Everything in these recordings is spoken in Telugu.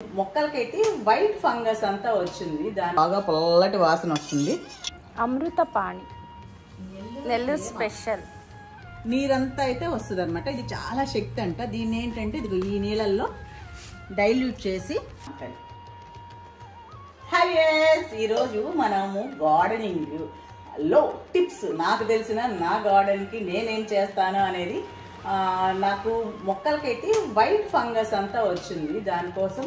మొక్కలకైతే వైట్ ఫంగస్ అంతా వచ్చింది, దాని బాగా పొల్లటి వాసన వస్తుంది. అమృత పాణి నెల్లూరు స్పెషల్ నీరంతా అయితే వస్తుంది అనమాట. ఇది చాలా శక్తి అంట. దీన్ని ఏంటంటే ఇది ఈ నీళ్ళల్లో డైల్యూట్ చేసి. హాయ్ గైస్, ఈరోజు మనము గార్డెనింగ్ లో టిప్స్, నాకు తెలిసిన నా గార్డెన్కి నేనేం చేస్తాను అనేది. నాకు మొక్కలకైతే వైట్ ఫంగస్ అంతా వచ్చింది. దానికోసం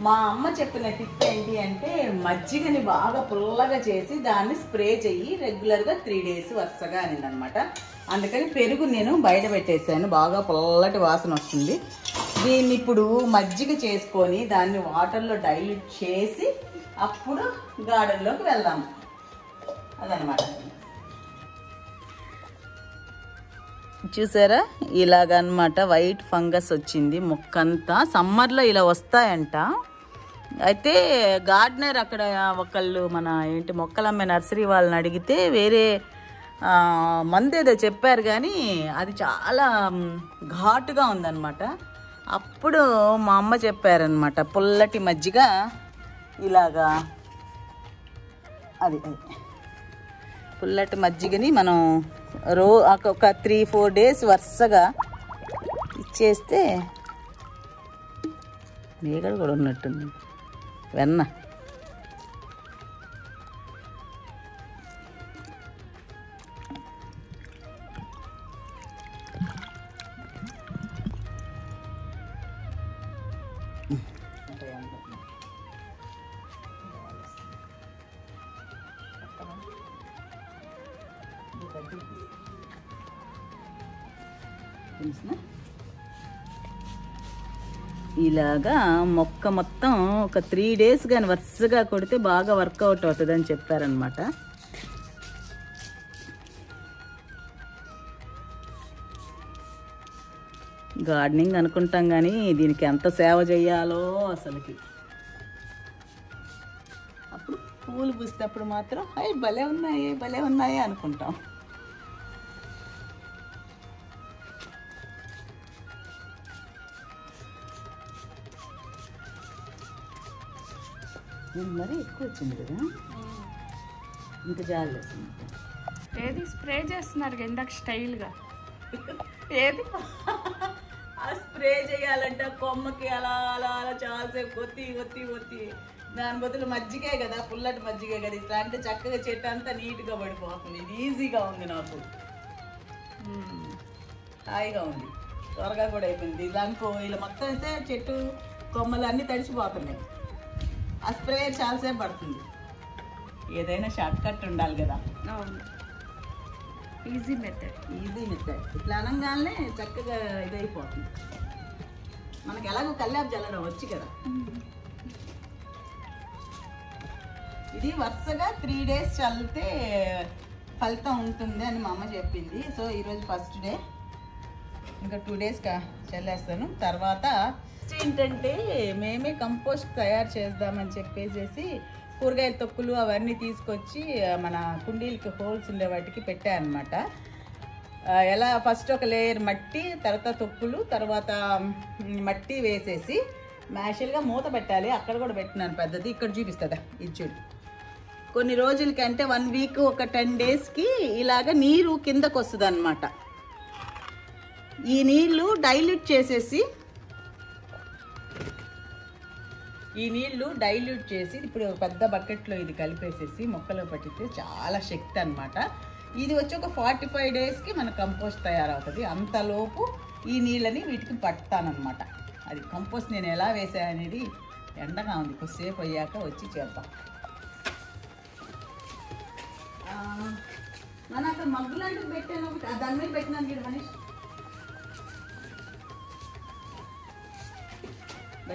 మా అమ్మ చెప్పిన టిప్ ఏంటి అంటే మజ్జిగని బాగా పుల్లగా చేసి దాన్ని స్ప్రే చెయ్యి రెగ్యులర్గా 3 days వరుసగా అనింది అనమాట. అందుకని పెరుగు నేను బయట పెట్టేశాను, బాగా పుల్లటి వాసన వస్తుంది. దీన్ని ఇప్పుడు మజ్జిగ చేసుకొని దాన్ని వాటర్లో డైల్యూట్ చేసి అప్పుడు గార్డెన్లోకి వెళ్దాము. అదనమాట. చూసారా, ఇలాగనమాట వైట్ ఫంగస్ వచ్చింది మొక్కంతా. సమ్మర్లో ఇలా వస్తాయంట. అయితే గార్డెనర్ అక్కడ ఒకళ్ళు మన మొక్కలమ్మే నర్సరీ వాళ్ళని అడిగితే వేరే మందు ఏదో చెప్పారు, కానీ అది చాలా ఘాటుగా ఉందన్నమాట. అప్పుడు మా అమ్మ చెప్పారనమాట, పుల్లటి మజ్జిగ ఇలాగా అది పుల్లటి మజ్జిగని మనం ఒక 3-4 days వరుసగా ఇచ్చేస్తే మేగడ కూడా ఉన్నట్టుంది వెన్న. ఇలాగా మొక్క మొత్తం ఒక 3 days కానీ వరుసగా కొడితే బాగా వర్కౌట్ అవుతుంది అని చెప్పారనమాట. గార్డెనింగ్ అనుకుంటాం కానీ దీనికి ఎంత సేవ చేయాలో అసలుకి. అప్పుడు పూలు పూసేటప్పుడు మాత్రం అయ్యి భలే ఉన్నాయి అనుకుంటాం. మరీ ఎక్కువ వచ్చింది కదా, ఇంకా జాలేసింది. ఏది స్ప్రే చేస్తున్నారు ఇందాక స్టైల్గా? ఏది ఆ స్ప్రే చేయాలంటే కొమ్మకి అలా అలా అలా చాలాసేపు ఒత్తి దాని బదులు మజ్జిగే కదా, పుల్లటి మజ్జిగే కదా, ఇట్లా అంటే చక్కగా చెట్టు అంతా నీట్గా పడిపోతుంది. ఇది ఈజీగా ఉంది, నాకు హాయిగా ఉంది, త్వరగా కూడా అయిపోయింది. దానికో ఇలా మొత్తం అయితే చెట్టు కొమ్మలు అన్నీ తడిచిపోతున్నాయి. ఆ స్ప్రే చాలాసేపు పడుతుంది. ఏదైనా షార్ట్ కట్ ఉండాలి కదా. అవును, ఈజీ మెథడ్. ఇట్లా అనగానే చక్కగా ఇదైపోతుంది. మనకి ఎలాగో కల్లాపు జల్లడం వచ్చి కదా. ఇది వరుసగా 3 days చల్లితే ఫలితం ఉంటుంది అని మా అమ్మ చెప్పింది. సో ఈరోజు ఫస్ట్ డే, ఇంకా 2 days చల్లేస్తాను. తర్వాత ఏంటంటే మేమే కంపోస్ట్ తయారు చేద్దామని చెప్పేసి కూరగాయల తొక్కులు అవన్నీ తీసుకొచ్చి మన కుండీలకి హోల్స్ ఉండే వాటికి పెట్టాయన్నమాట. ఎలా ఫస్ట్ ఒక లేయర్ మట్టి, తర్వాత తొక్కులు, తర్వాత మట్టి వేసేసి మ్యాషల్గా మూత పెట్టాలి. అక్కడ కూడా పెట్టినాను పెద్దది, ఇక్కడ చూపిస్తుందా ఇది చూడు. కొన్ని రోజులకి అంటే 1 week ఒక 10 daysకి ఇలాగ నీరు కిందకు వస్తుంది అన్నమాట. ఈ నీళ్లు డైల్యూట్ చేసేసి ఇప్పుడు పెద్ద బకెట్లో ఇది కలిపేసేసి మొక్కలో పట్టితే చాలా శక్తి అనమాట. ఇది వచ్చి ఒక 45 daysకి మన కంపోస్ట్ తయారవుతుంది. అంతలోపు ఈ నీళ్ళని వీటికి పట్టానమాట. అది కంపోస్ట్ నేను ఎలా వేసాననేది ఎండగా ఉంది, కొద్దిసేపు అయ్యాక వచ్చి చేద్దాం. మన అక్కడ మగ్గులాంటివి పెట్టాను, దాని మీద పెట్టినాను చూడు మనీష్.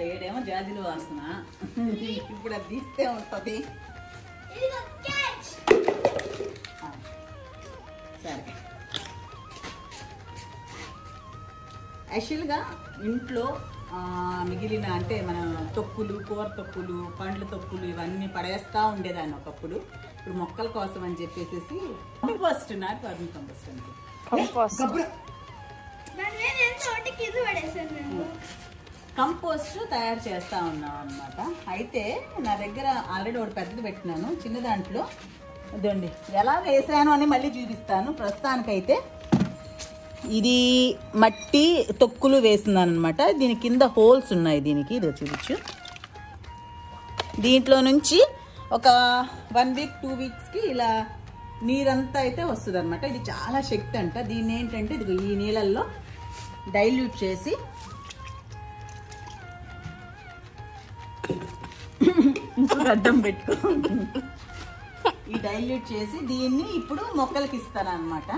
ఏడేమో జాజులు వాసన, ఇప్పుడు అది తీస్తే ఉంటుంది. సరే, యాక్చువల్గా ఇంట్లో మిగిలిన అంటే మన తొక్కులు, కూర తొక్కులు, పండ్ల తొక్కులు ఇవన్నీ పడేస్తూ ఉండేదాన్ని ఒకప్పుడు. ఇప్పుడు మొక్కల కోసం అని చెప్పేసి కంపోస్ట్, నాకు వర్మి కంపోస్ట్ అంటే కంపోస్ట్ తయారు చేస్తా ఉన్నాం అన్నమాట. అయితే నా దగ్గర ఆల్రెడీ ఒకటి పెద్దది పెట్టినాను, చిన్న దాంట్లో ఇదండి ఎలా వేసాను అని మళ్ళీ చూపిస్తాను. ప్రస్తుతానికైతే ఇది మట్టి తొక్కులు వేస్తున్నాను అనమాట. దీని కింద హోల్స్ ఉన్నాయి, దీనికి ఇదో చూపించు. దీంట్లో నుంచి ఒక 1 వీక్ 2 వీక్స్కి ఇలా నీరంతా అయితే వస్తుంది అనమాట. ఇది చాలా శక్తి అంట. దీన్ని ఏంటంటే ఇది ఈ నీళ్ళల్లో డైల్యూట్ చేసి అడ్డం పెట్టుకో, ఈ డైల్యూట్ చేసి దీన్ని ఇప్పుడు మొక్కలకి ఇస్తాను అనమాట.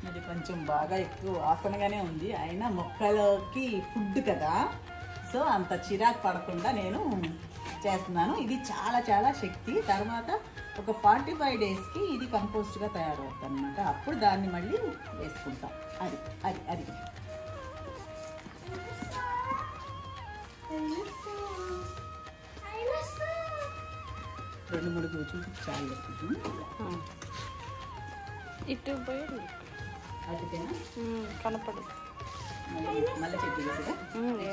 ఇది కొంచెం బాగా ఎక్కువ వాసనగానే ఉంది, అయినా మొక్కలకి ఫుడ్ కదా, సో అంత చిరాకు పడకుండా నేను చేస్తున్నాను. ఇది చాలా చాలా శక్తి. తర్వాత ఒక 45 డేస్కి ఇది కంపోస్ట్గా తయారవుతుంది అనమాట. అప్పుడు దాన్ని మళ్ళీ వేసుకుంటాం. అది అది అది 2-3 చూపించాలి. ఇటు పోయి అటుకైనా కనపడు, మళ్ళీ చెప్పి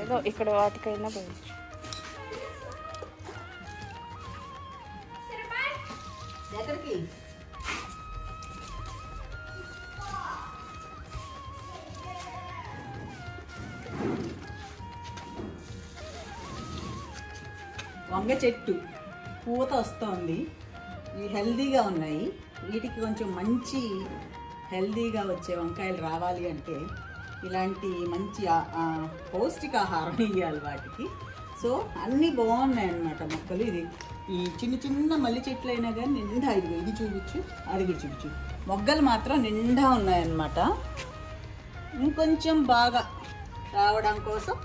ఏదో ఇక్కడ వాటికైనా పోయచ్చు. ఎక్కడికి వంగ చెట్టు పూత వస్తుంది. ఇవి హెల్దీగా ఉన్నాయి. వీటికి కొంచెం మంచి హెల్దీగా వచ్చే వంకాయలు రావాలి అంటే ఇలాంటి మంచి పౌష్టికాహారం ఇవ్వాలి వాటికి. సో అన్నీ బాగున్నాయి అన్నమాట మొక్కలు. ఇది ఈ చిన్న చిన్న మల్లి చెట్లు అయినా కానీ నిండా ఇది చూపించు, అది కూడా చూపించు. మొగ్గలు మాత్రం నిండా ఉన్నాయన్నమాట. ఇంకొంచెం బాగా రావడం కోసం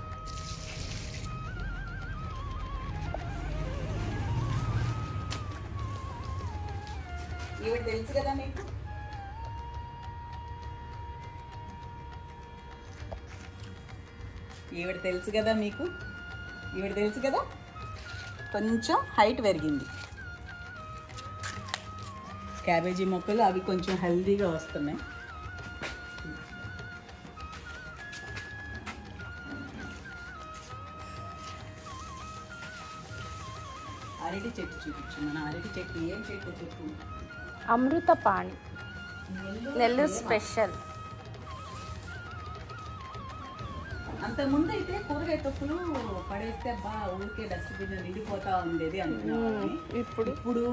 ఇవి తెలుసు కదా మీకు, ఈవిడ తెలుసు కదా మీకు, ఈవిడ తెలుసు కదా, కొంచెం హైట్ పెరిగింది. క్యాబేజీ మొక్కలు అవి కొంచెం హెల్దీగా వస్తున్నాయి. అరటి చెట్టు చూపించు. మన అరటి చెట్టు ఏం చెట్టు చెప్పు. అమృతపాణి, నెల్లూరు స్పెషల్. అంతకుముందు అయితే కూరగాయ తొక్కులు పడేస్తే ఊరికే డస్ట్బిన్ నిండిపోతా ఉండేది అనుకున్నాను. ఇప్పుడు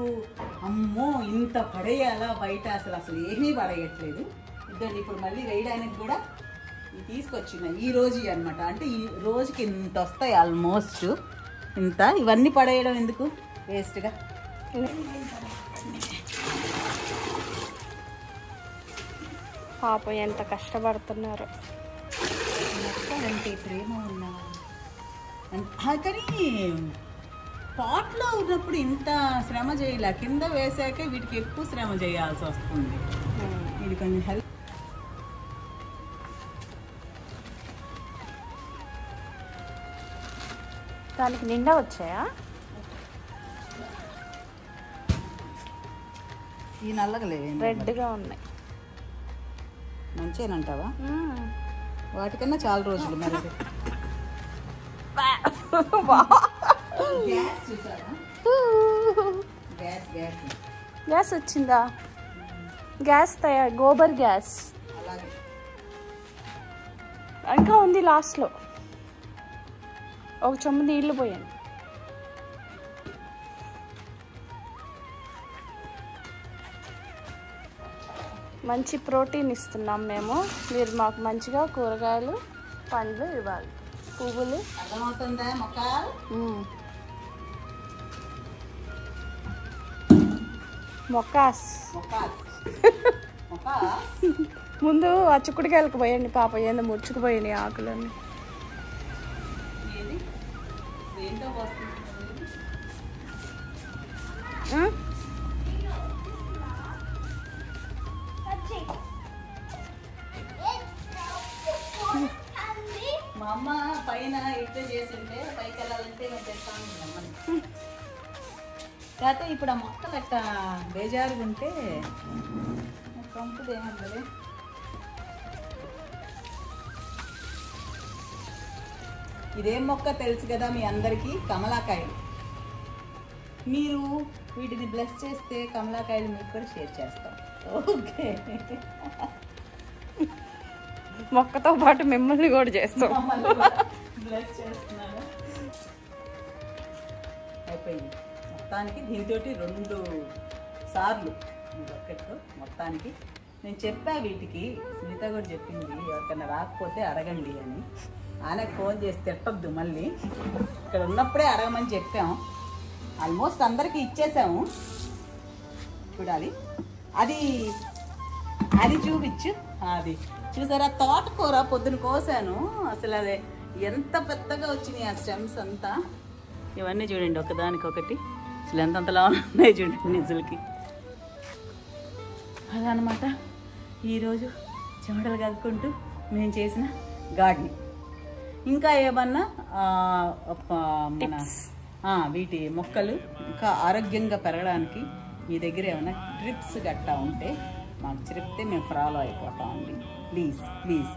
అమ్మో ఇంత పడేయాలా బయట, అసలు ఏమీ పడేయట్లేదు. ఇద్దండి ఇప్పుడు మళ్ళీ వేయడానికి కూడా తీసుకొచ్చిన ఈ రోజు అనమాట. అంటే ఈ రోజుకి ఇంత వస్తాయి, ఆల్మోస్ట్ ఇంత. ఇవన్నీ పడేయడం ఎందుకు వేస్ట్గా. పాపం ఎంత కష్టపడుతున్నారు. అంటే ప్రేమ ఉన్నా కానీ పాట్లో ఉన్నప్పుడు ఇంత శ్రమ చేయాల, కింద వేసాకే వీటికి ఎక్కువ శ్రమ చేయాల్సి వస్తుంది. ఇది కొంచెం హెల్ప్. దానికి నిండా వచ్చాయా? ఈ నల్లగా లేవు, రెడ్గా ఉన్నాయి. మంచిగానంటావా? వాటికన్నా చాలా రోజులు. మరి గ్యాస్ వచ్చిందా? గ్యాస్ తయారు, గోబర్ గ్యాస్ ఇంకా ఉంది. లాస్ట్లో ఒక చెంబు నీళ్లు పోయాను. మంచి ప్రోటీన్ ఇస్తున్నాం మేము. మీరు మాకు మంచిగా కూరగాయలు పండ్లు ఇవ్వాలి, పువ్వులు. అర్థమవుతుందా మొక్క? మొక్కాస్ ముందు ఆ చిక్కుడుకాయలకు పోయండి పాప, ఏందో ముడుచుకుపోయినాయి ఆకులన్నీ. మా అమ్మ పైన ఇట్లా చేసింటే పైకి వెళ్ళాలంటే మేము చేస్తాను. కాకపోతే ఇప్పుడు ఆ మొక్కలు అట్ట బేజారుగా ఉంటే పంపుది ఏమంటది. ఇదేం మొక్క తెలుసు కదా మీ అందరికీ, కమలాకాయలు. మీరు వీటిని బ్లెస్ చేస్తే కమలాకాయలు మీకు కూడా షేర్ చేస్తాం. ఓకే, మొక్కతో పాటు మిమ్మల్ని కూడా చేస్తాం. బ్లెస్ చేస్తున్నారా? అయిపోయింది మొత్తానికి. దీంతో 2 సార్లు బకెట్తో మొత్తానికి. నేను చెప్పా వీటికి, సునీత కూడా చెప్పింది ఎవరికైనా రాకపోతే అడగండి అని. ఆయనకు ఫోన్ చేసి తిట్టొద్దు మళ్ళీ, ఇక్కడ ఉన్నప్పుడే అడగమని చెప్పాము. ఆల్మోస్ట్ అందరికీ ఇచ్చేసాము. చూడాలి, అది చూపించు. అది చూసారా, తోటకూర పొద్దున కోసాను. అసలు అదే ఎంత పెద్దగా వచ్చినాయి ఆ స్టెమ్స్ అంతా. ఇవన్నీ చూడండి ఒకదానికొకటి అసలు ఎంతంతలా ఉన్నాయి చూడండి నిజులకి. అదనమాట ఈరోజు చెమటలు కలుపుకుంటూ మేము చేసిన గార్డెనింగ్. ఇంకా ఏమన్నా మన వీటి మొక్కలు ఇంకా ఆరోగ్యంగా పెరగడానికి మీ దగ్గర ఏమైనా ట్రిప్స్ గట్టా ఉంటే మాకు చెప్తే మేము ఫాలో అయిపోతామండి. ప్లీజ్ ప్లీజ్,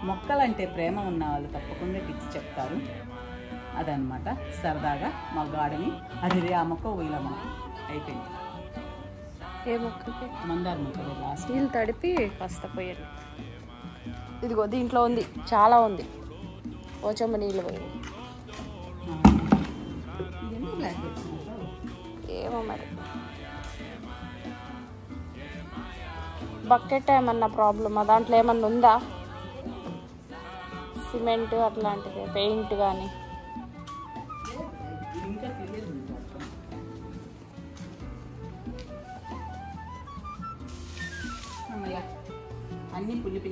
మొక్కలంటే ప్రేమ ఉన్న వాళ్ళు తప్పకుండా టిప్స్ చెప్తారు. అదనమాట సరదాగా మా గార్డెనింగ్. అది ఆ మొక్క వీళ్ళ మొక్క అయిపోయింది. ఏ మొక్కకి? మందార మొక్క. లాస్ట్ నీళ్ళు తడిపి కాస్త పోయారు. ఇదిగో దీంట్లో ఉంది, చాలా ఉంది. ఓచమ్మ నీళ్ళు పోయింది. ఏమో మరి, బకెట్ ఏమన్నా ప్రాబ్లమా? దాంట్లో ఏమన్నా ఉందా? సిమెంట్ అట్లాంటిది, పెయింట్ కానీ? అన్నీ పులిపి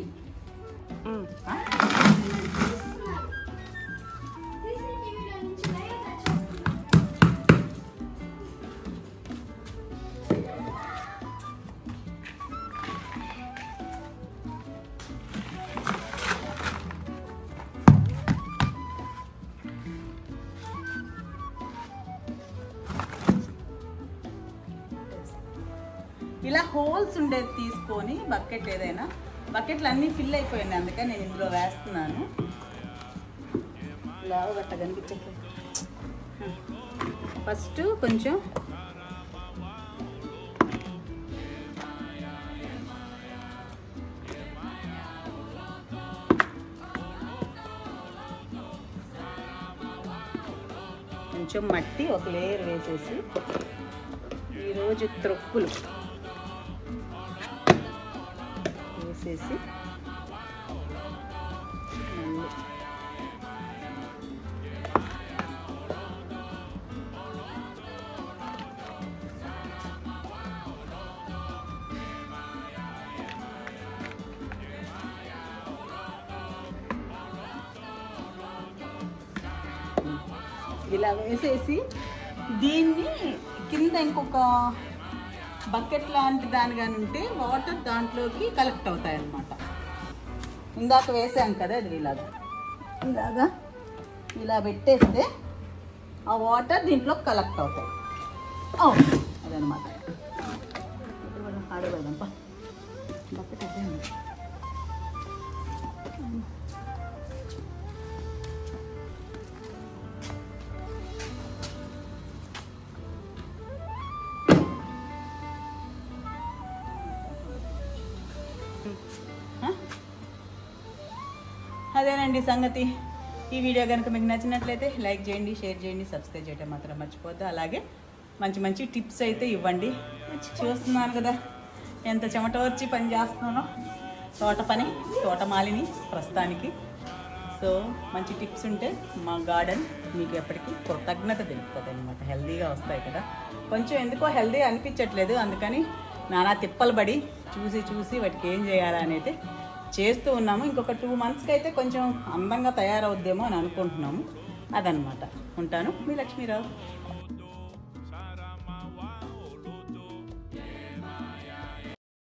ఇలా హోల్స్ ఉండేది తీసుకొని బకెట్, ఏదైనా బకెట్లు అన్నీ ఫిల్ అయిపోయినాయి, అందుకని నేను ఇందులో వేస్తున్నాను. ఇలా గట్ట కనిపించట్లేదు. ఫస్ట్ కొంచెం మట్టి ఒక లేయర్ వేసేసి, ఈరోజు త్రొక్కులు వేసేసి ఇలా వేసేసి దీన్ని కింద ఇంకొక బకెట్ లాంటి దాని కానీ ఉంటే వాటర్ దాంట్లోకి కలెక్ట్ అవుతాయి అన్నమాట. ఇందాక వేసాం కదా, అది ఇలాగా ఇలా పెట్టేస్తే ఆ వాటర్ దీంట్లో కలెక్ట్ అవుతాయి. అదనమాట. ఇప్పుడు మనం ఆడగలదాంపా బకెట్ అదే ఉంది. అదేనండి సంగతి. ఈ వీడియో కనుక మీకు నచ్చినట్లయితే లైక్ చేయండి, షేర్ చేయండి, సబ్స్క్రైబ్ చేయడం మాత్రం మర్చిపోద్దు. అలాగే మంచి మంచి టిప్స్ అయితే ఇవ్వండి. చూస్తున్నాను కదా ఎంత చెమటోర్చి పని చేస్తున్నానో, తోటమాలిని ప్రస్తుతానికి. సో మంచి టిప్స్ ఉంటే మా గార్డెన్ మీకు ఎప్పటికీ కృతజ్ఞత తెలుపుతుంది అనమాట. హెల్దీగా వస్తాయి కదా. కొంచెం ఎందుకో హెల్దీ అనిపించట్లేదు, అందుకని నానా తిప్పలు పడి చూసి వాటికి ఏం చేయాలనేది చేస్తూ ఉన్నాము. ఇంకొక 2 monthsకి అయితే కొంచెం అందంగా తయారవుద్దేమో అని అనుకుంటున్నాము. అదనమాట. ఉంటాను, మీ లక్ష్మీరావు.